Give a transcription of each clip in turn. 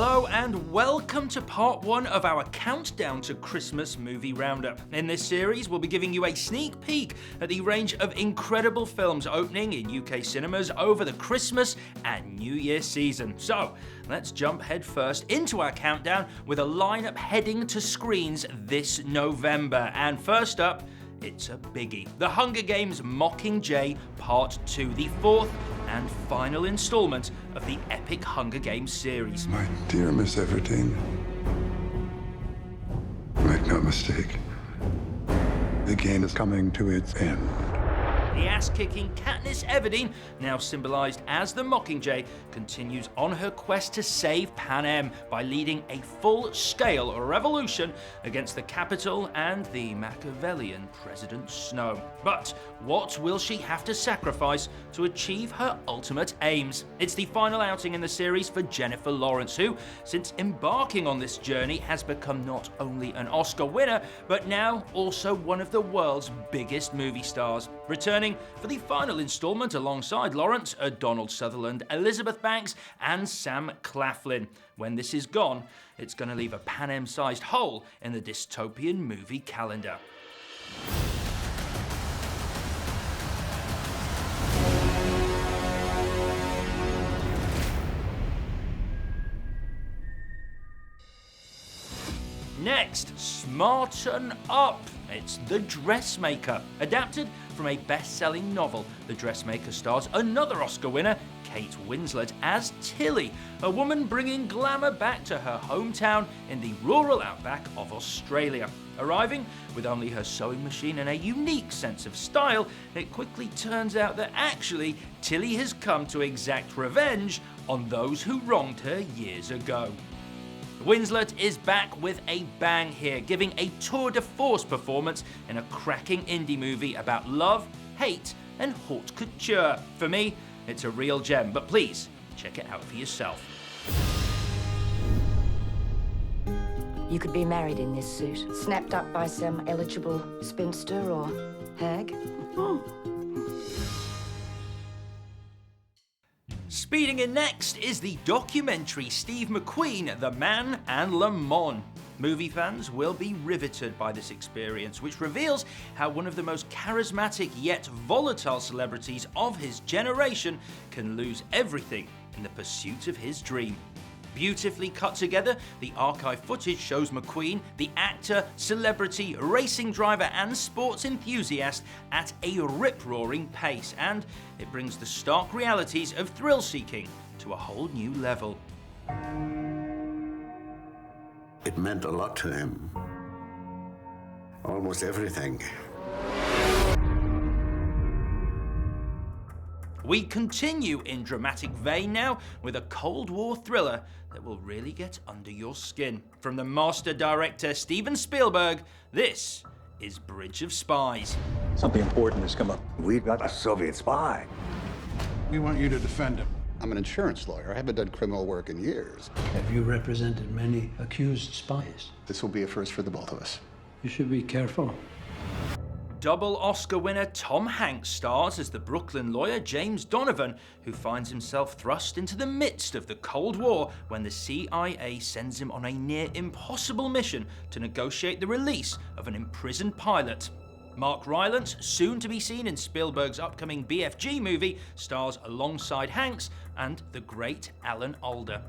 Hello and welcome to part 1 of our countdown to Christmas movie roundup. In this series, we'll be giving you a sneak peek at the range of incredible films opening in UK cinemas over the Christmas and New Year season. So, let's jump headfirst into our countdown with a lineup heading to screens this November. And first up, it's a biggie. The Hunger Games Mockingjay Part 2, the fourth and final installment of the epic Hunger Games series. My dear Miss Everdeen, make no mistake, the game is coming to its end. The ass-kicking Katniss Everdeen, now symbolised as the Mockingjay, continues on her quest to save Panem by leading a full-scale revolution against the Capitol and the Machiavellian President Snow. But what will she have to sacrifice to achieve her ultimate aims? It's the final outing in the series for Jennifer Lawrence, who, since embarking on this journey, has become not only an Oscar winner, but now also one of the world's biggest movie stars. Returning for the final installment alongside Lawrence are Donald Sutherland, Elizabeth Banks, and Sam Claflin. When this is gone, it's going to leave a Panem-sized hole in the dystopian movie calendar. Next, smarten up. It's The Dressmaker. Adapted from a best-selling novel, The Dressmaker stars another Oscar winner, Kate Winslet, as Tilly, a woman bringing glamour back to her hometown in the rural outback of Australia. Arriving with only her sewing machine and a unique sense of style, it quickly turns out that actually Tilly has come to exact revenge on those who wronged her years ago. Winslet is back with a bang here, giving a tour de force performance in a cracking indie movie about love, hate, and haute couture. For me, it's a real gem, but please, check it out for yourself. You could be married in this suit, snapped up by some eligible spinster or hag. Speeding in next is the documentary Steve McQueen, The Man and Le Mans. Movie fans will be riveted by this experience, which reveals how one of the most charismatic yet volatile celebrities of his generation can lose everything in the pursuit of his dream. Beautifully cut together, the archive footage shows McQueen, the actor, celebrity, racing driver and sports enthusiast at a rip-roaring pace, and it brings the stark realities of thrill-seeking to a whole new level. It meant a lot to him. Almost everything. We continue in dramatic vein now with a Cold War thriller that will really get under your skin. From the master director Steven Spielberg, this is Bridge of Spies. Something important has come up. We've got a Soviet spy. We want you to defend him. I'm an insurance lawyer. I haven't done criminal work in years. Have you represented many accused spies? This will be a first for the both of us. You should be careful. Double Oscar winner Tom Hanks stars as the Brooklyn lawyer James Donovan, who finds himself thrust into the midst of the Cold War when the CIA sends him on a near impossible mission to negotiate the release of an imprisoned pilot. Mark Rylance, soon to be seen in Spielberg's upcoming BFG movie, stars alongside Hanks and the great Alan Alda.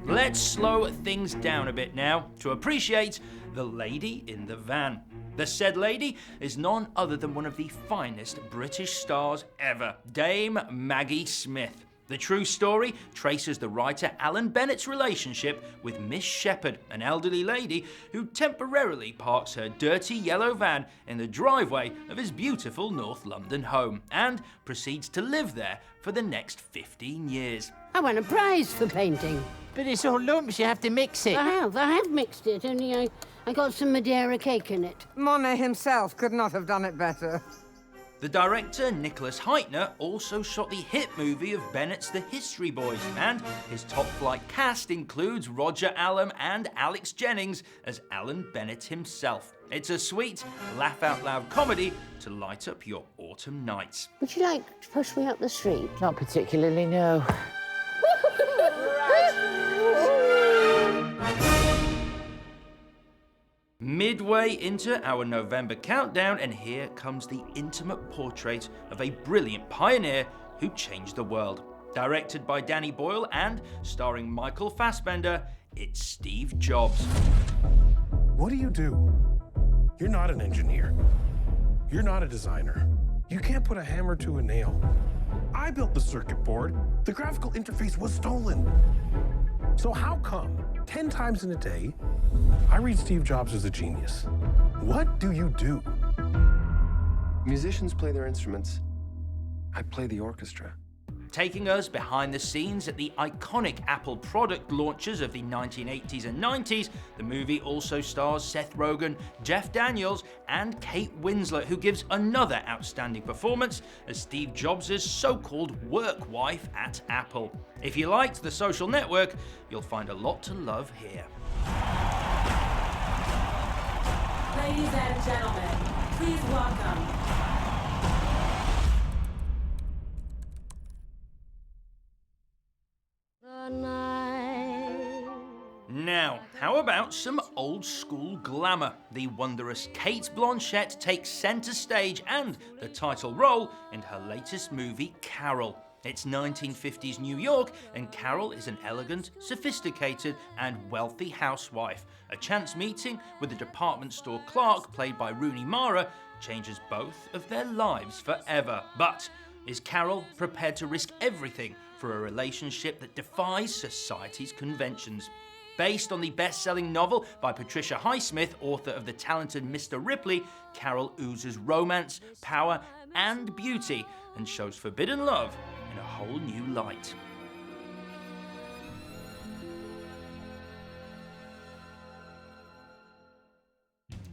Let's slow things down a bit now to appreciate the lady in the van. The said lady is none other than one of the finest British stars ever, Dame Maggie Smith. The true story traces the writer Alan Bennett's relationship with Miss Shepherd, an elderly lady who temporarily parks her dirty yellow van in the driveway of his beautiful North London home and proceeds to live there for the next 15 years. I won a prize for painting. But it's all lumps, you have to mix it. I have mixed it, only I got some Madeira cake in it. Monet himself could not have done it better. The director, Nicholas Heitner, also shot the hit movie of Bennett's The History Boys, and his top-flight cast includes Roger Allam and Alex Jennings as Alan Bennett himself. It's a sweet, laugh-out-loud comedy to light up your autumn nights. Would you like to push me up the street? Not particularly, no. Midway into our November countdown, and here comes the intimate portrait of a brilliant pioneer who changed the world. Directed by Danny Boyle and starring Michael Fassbender, it's Steve Jobs. What do? You're not an engineer. You're not a designer. You can't put a hammer to a nail. I built the circuit board. The graphical interface was stolen. So how come 10 times in a day, I read Steve Jobs as a genius? What do you do? Musicians play their instruments. I play the orchestra. Taking us behind the scenes at the iconic Apple product launches of the 1980s and 90s, the movie also stars Seth Rogen, Jeff Daniels, and Kate Winslet, who gives another outstanding performance as Steve Jobs' so-called work wife at Apple. If you liked The Social Network, you'll find a lot to love here. Ladies and gentlemen, please welcome Now, how about some old school glamour? The wondrous Kate Blanchett takes centre stage and the title role in her latest movie, Carol. It's 1950s New York, and Carol is an elegant, sophisticated, and wealthy housewife. A chance meeting with a department store clerk, played by Rooney Mara, changes both of their lives forever. But is Carol prepared to risk everything for a relationship that defies society's conventions? Based on the best-selling novel by Patricia Highsmith, author of The Talented Mr. Ripley, Carol oozes romance, power, and beauty, and shows forbidden love in a whole new light.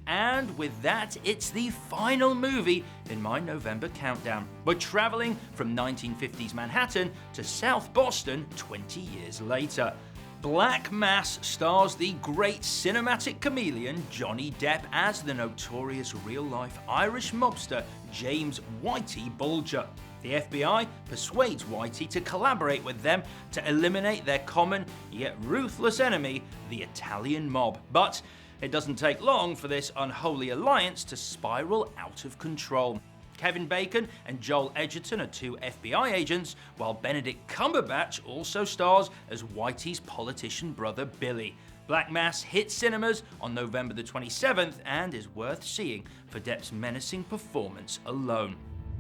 And with that, it's the final movie in my November countdown. We're traveling from 1950s Manhattan to South Boston 20 years later. Black Mass stars the great cinematic chameleon Johnny Depp as the notorious real-life Irish mobster James Whitey Bulger. The FBI persuades Whitey to collaborate with them to eliminate their common yet ruthless enemy, the Italian mob. But it doesn't take long for this unholy alliance to spiral out of control. Kevin Bacon and Joel Edgerton are two FBI agents, while Benedict Cumberbatch also stars as Whitey's politician brother Billy. Black Mass hits cinemas on November the 27th and is worth seeing for Depp's menacing performance alone.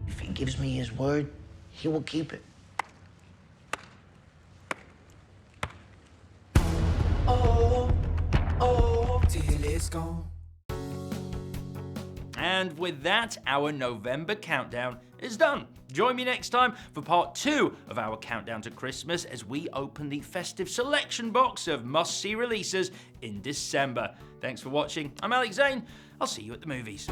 If he gives me his word, he will keep it. Till it's gone. And with that, our November countdown is done. Join me next time for part 2 of our countdown to Christmas as we open the festive selection box of must-see releases in December. Thanks for watching. I'm Alex Zane. I'll see you at the movies.